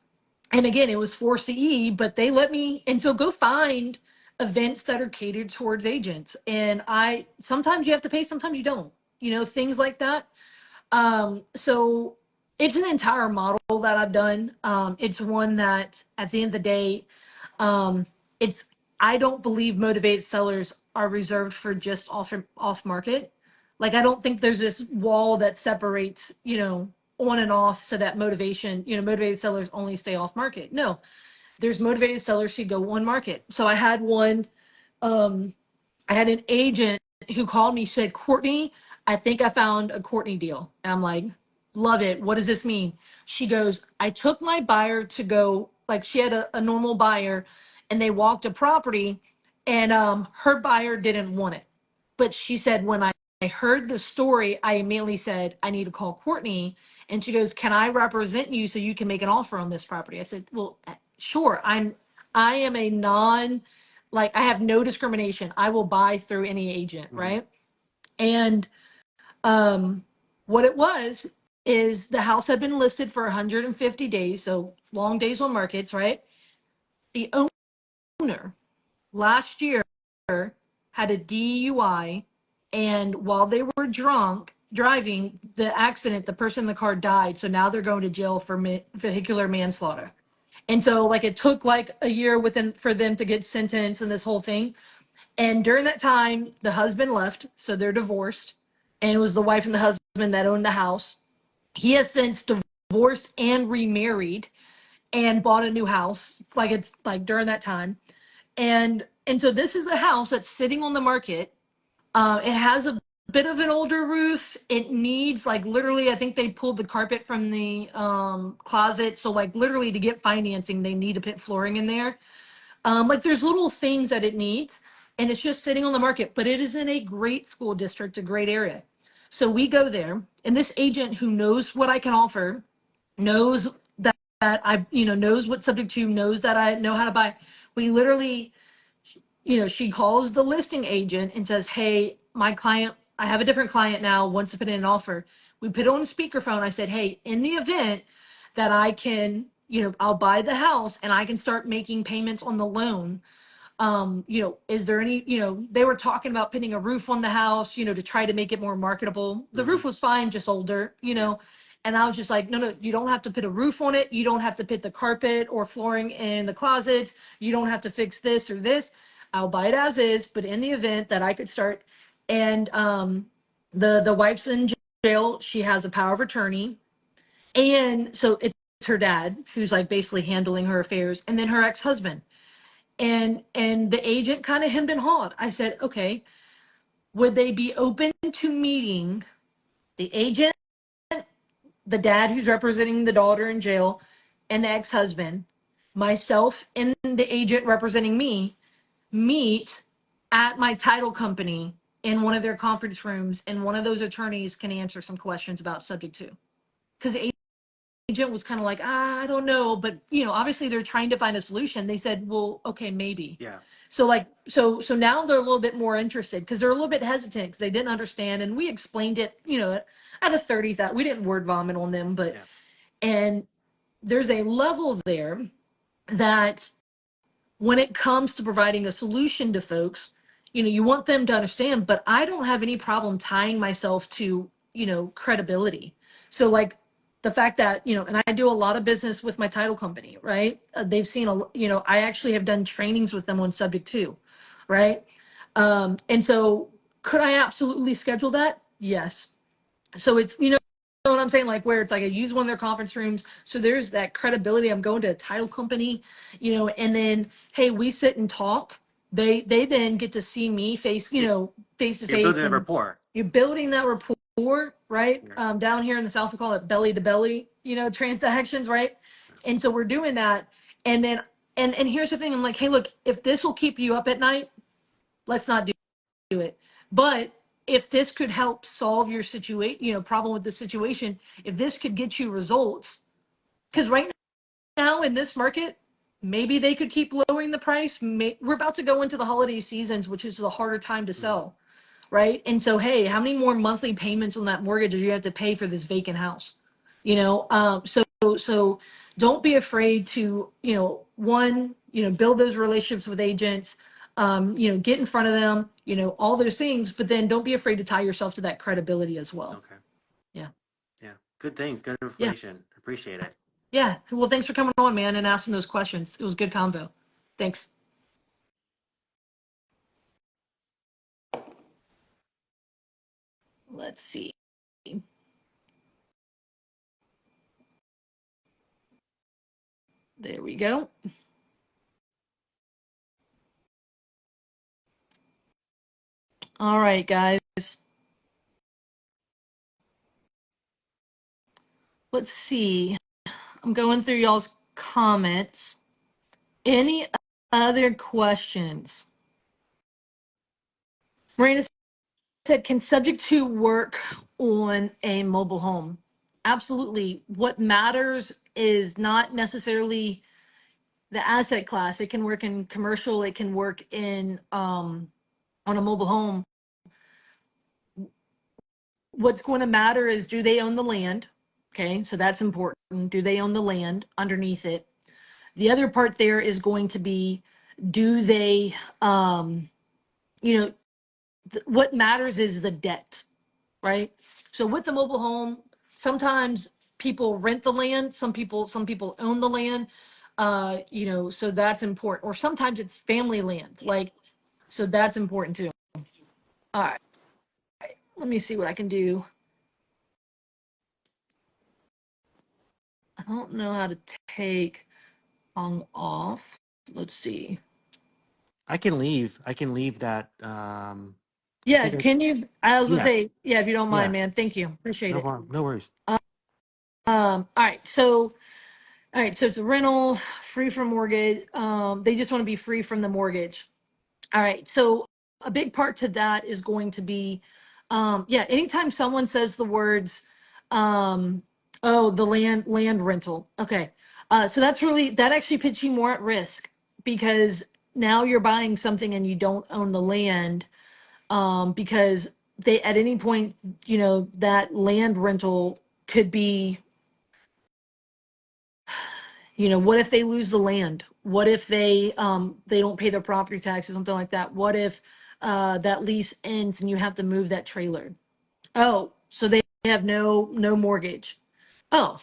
and again, it was for CE, but they let me, and so go find events that are catered towards agents. And sometimes you have to pay, sometimes you don't, things like that. So it's an entire model that I've done. It's one that at the end of the day, um, it's, I don't believe motivated sellers are reserved for just off market. Like, I don't think there's this wall that separates, on and off so that motivated sellers only stay off market. No, there's motivated sellers who go on market. So um, I had an agent who called me, said, Courtney, I think I found a Courtney deal. And I'm like, love it. What does this mean? She goes, I took my buyer to go, like she had a normal buyer and they walked a property and her buyer didn't want it. But she said, when I heard the story, I immediately said, I need to call Courtney. And she goes, can I represent you so you can make an offer on this property? I said, well, sure. I am a like I have no discrimination. I will buy through any agent, hmm. right? And um what it was is the house had been listed for 150 days, so long days on markets, right? The owner last year had a DUI, and while they were drunk driving the accident, the person in the car died. So now they're going to jail for vehicular manslaughter. And so like it took like a year within for them to get sentenced and this whole thing. And during that time, the husband left, so they're divorced. And it was the wife and the husband that owned the house. He has since divorced and remarried and bought a new house. Like it's like during that time. And so this is a house that's sitting on the market. It has a bit of an older roof. It needs like literally, I think they pulled the carpet from the closet. So like literally to get financing, they need to put flooring in there. Like there's little things that it needs, and it's just sitting on the market, but it is in a great school district, a great area. So we go there, and this agent who knows what I can offer, knows that I, knows what subject to, knows that I know how to buy. We literally, she calls the listing agent and says, hey, my client, I have a different client now, wants to put in an offer. We put it on speakerphone. I said, hey, in the event that I can, I'll buy the house and I can start making payments on the loan, is there any, they were talking about putting a roof on the house, to try to make it more marketable. The Hmm. roof was fine, just older, Yeah. and I was just like, no, no, you don't have to put a roof on it. You don't have to put the carpet or flooring in the closet. You don't have to fix this or this. I'll buy it as is, but in the event that I could start, and the wife's in jail, she has a power of attorney, and so it's her dad who's like basically handling her affairs, and then her ex-husband, and the agent kind of hemmed and hawed. I said, okay, would they be open to meeting the agent, the dad who's representing the daughter in jail, and the ex-husband, myself and the agent representing me, meet at my title company in one of their conference rooms, and one of those attorneys can answer some questions about subject to? Because the agent was kind of like, I don't know, but obviously they're trying to find a solution. They said, well, okay, maybe. Yeah. So like, so now they're a little bit more interested because they're a little bit hesitant because they didn't understand, and we explained it, at a 30 that we didn't word vomit on them, but Yeah. and there's a level there that when it comes to providing a solution to folks, you want them to understand, but I don't have any problem tying myself to, credibility. So like the fact that, and I do a lot of business with my title company, right? They've seen I actually have done trainings with them on subject to, right? And so could I absolutely schedule that? Yes. So it's, what I'm saying, like where it's like I use one of their conference rooms. So there's that credibility. I'm going to a title company, and then, hey, we sit and talk. They then get to see me face to You're face, building a and rapport. you're building that rapport, right? Yeah. Down here in the South, we call it belly to belly, transactions, right? And so we're doing that. And then, and here's the thing. I'm like, hey, look, if this will keep you up at night, let's not do it. But if this could help solve your situation, problem with the situation, if this could get you results, because right now in this market, maybe they could keep lowering the price. We're about to go into the holiday seasons, which is a harder time to Hmm. sell, right? And so, hey, how many more monthly payments on that mortgage do you have to pay for this vacant house? So don't be afraid to, one, build those relationships with agents, get in front of them, all those things, but then don't be afraid to tie yourself to that credibility as well. Okay. Yeah. Yeah. Good things. Good Yeah. information. Appreciate it. Yeah. Well, thanks for coming on, man, and asking those questions. It was good convo. Thanks. Let's see. There we go. All right, guys. Let's see. I'm going through y'all's comments. Any other questions? Miranda said, can subject to work on a mobile home? Absolutely. What matters is not necessarily the asset class. It can work in commercial, it can work in on a mobile home. What's going to matter is, do they own the land? Okay, so that's important. Do they own the land underneath it? The other part there is going to be, do they you know what matters is the debt, right? So with the mobile home, sometimes people rent the land, some people own the land, so that's important. Or sometimes it's family land, like, so that's important too. All right, let me see what I can do. I don't know how to take on off. Let's see. I can leave. I can leave that. I Yeah, think. can you? I was gonna Yeah. say, yeah, if you don't mind, Yeah. man. Thank you. Appreciate No it. problem. No worries. All right. So it's a rental, free from mortgage. They just want to be free from the mortgage. All right. So a big part to that is going to be, yeah, anytime someone says the words, oh, the land rental. Okay. So that actually puts you more at risk, because now you're buying something and you don't own the land, because they, at any point, that land rental could be, You know, what if they lose the land? What if they don't pay their property taxes, something like that? What if that lease ends and you have to move that trailer? Oh, so they have no mortgage. Oh,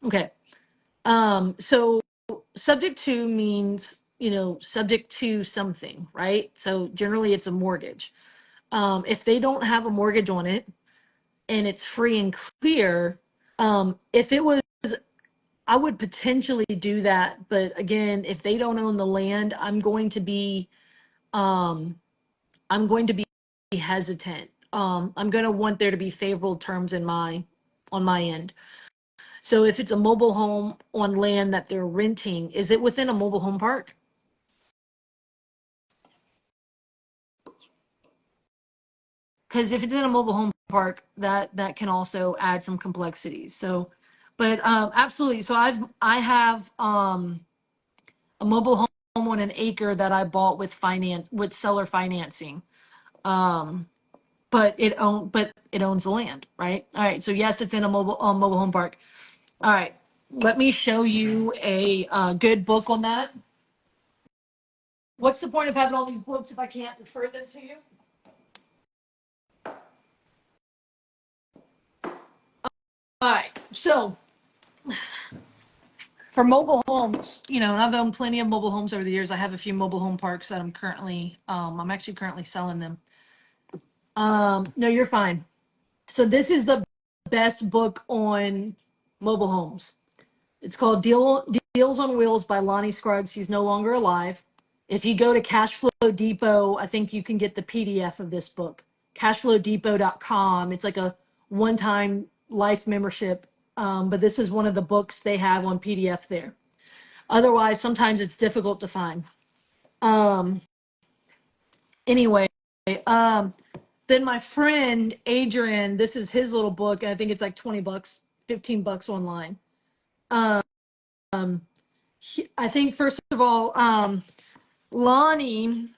okay. So subject to means, you know, subject to something, right? So generally it's a mortgage. If they don't have a mortgage on it and it's free and clear, if it was, I would potentially do that. But again, if they don't own the land, um, I'm going to be hesitant. I'm going to want there to be favorable terms on my end. So if it's a mobile home on land that they're renting, is it within a mobile home park? Because if it's in a mobile home park, that can also add some complexities. So, but absolutely. So I have a mobile home on an acre that I bought with seller financing. Um, but it owns the land, right? All right. So yes, it's in a mobile home park. All right. Let me show you a good book on that. What's the point of having all these books if I can't refer them to you? All right. So for mobile homes, you know, and I've owned plenty of mobile homes over the years. I have a few mobile home parks that I'm actually currently selling them. No, you're fine. So this is the best book on mobile homes. It's called Deals on Wheels by Lonnie Scruggs. He's no longer alive. If you go to Cashflow Depot, I think you can get the PDF of this book. Cashflowdepot.com. It's like a one-time life membership, but this is one of the books they have on PDF there. Otherwise, sometimes it's difficult to find. Anyway, then my friend Adrian, this is his little book, and I think it's like $20, $15 online. I think first of all, Lonnie,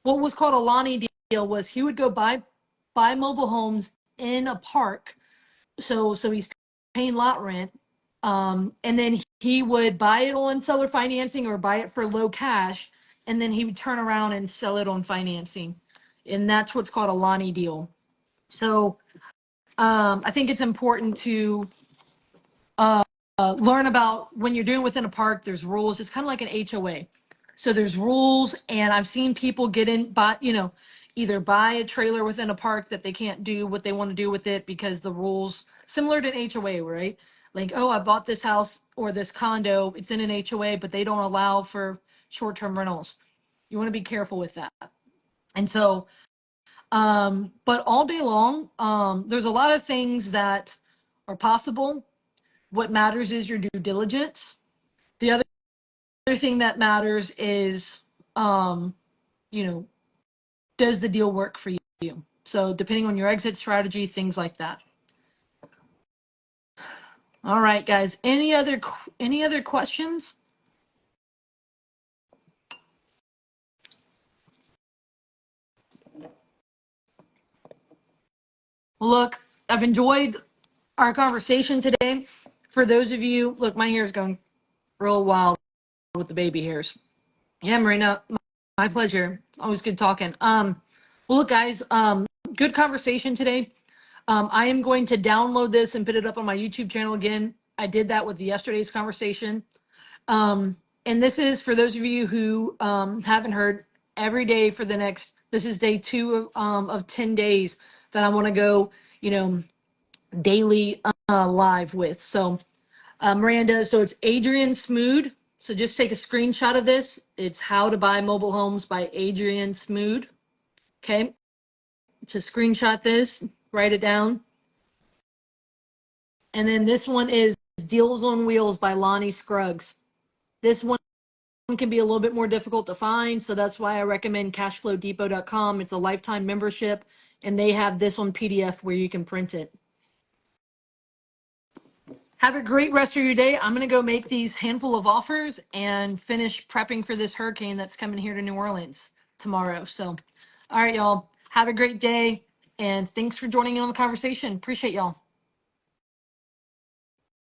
what was called a Lonnie deal was he would go buy mobile homes in a park. So he's paying lot rent. And then he would buy it on seller financing or buy it for low cash, and then he would turn around and sell it on financing. And that's what's called a Lonnie deal. So I think it's important to learn about when you're doing within a park, there's rules. It's kind of like an HOA. So there's rules, and I've seen people get in, but you know, either buy a trailer within a park that they can't do what they want to do with it because the rules similar to an HOA, right? Like, oh, I bought this house or this condo, it's in an HOA, but they don't allow for short-term rentals. You want to be careful with that. And so, but all day long, there's a lot of things that are possible. What matters is your due diligence. The other thing that matters is, you know, does the deal work for you? So depending on your exit strategy, things like that. All right, guys. Any other questions? Well, look, I've enjoyed our conversation today. For those of you, look, my hair is going real wild with the baby hairs. Yeah, Marina, my pleasure. Always good talking. Well, look, guys, good conversation today. I am going to download this and put it up on my YouTube channel again. I did that with yesterday's conversation. And this is for those of you who haven't heard, every day for the next, this is day 2 of 10 days that I want to go, you know, daily live with. So Miranda, so it's Adrian Smood. So just take a screenshot of this. It's How to Buy Mobile Homes by Adrian Smood. Okay. To screenshot this, write it down. And then this one is Deals on Wheels by Lonnie Scruggs. This one can be a little bit more difficult to find, so that's why I recommend cashflowdepot.com. It's a lifetime membership, and they have this on PDF where you can print it. Have a great rest of your day. I'm going to go make these handful of offers and finish prepping for this hurricane that's coming here to New Orleans tomorrow. So, all right, y'all. Have a great day, and thanks for joining in on the conversation. Appreciate y'all.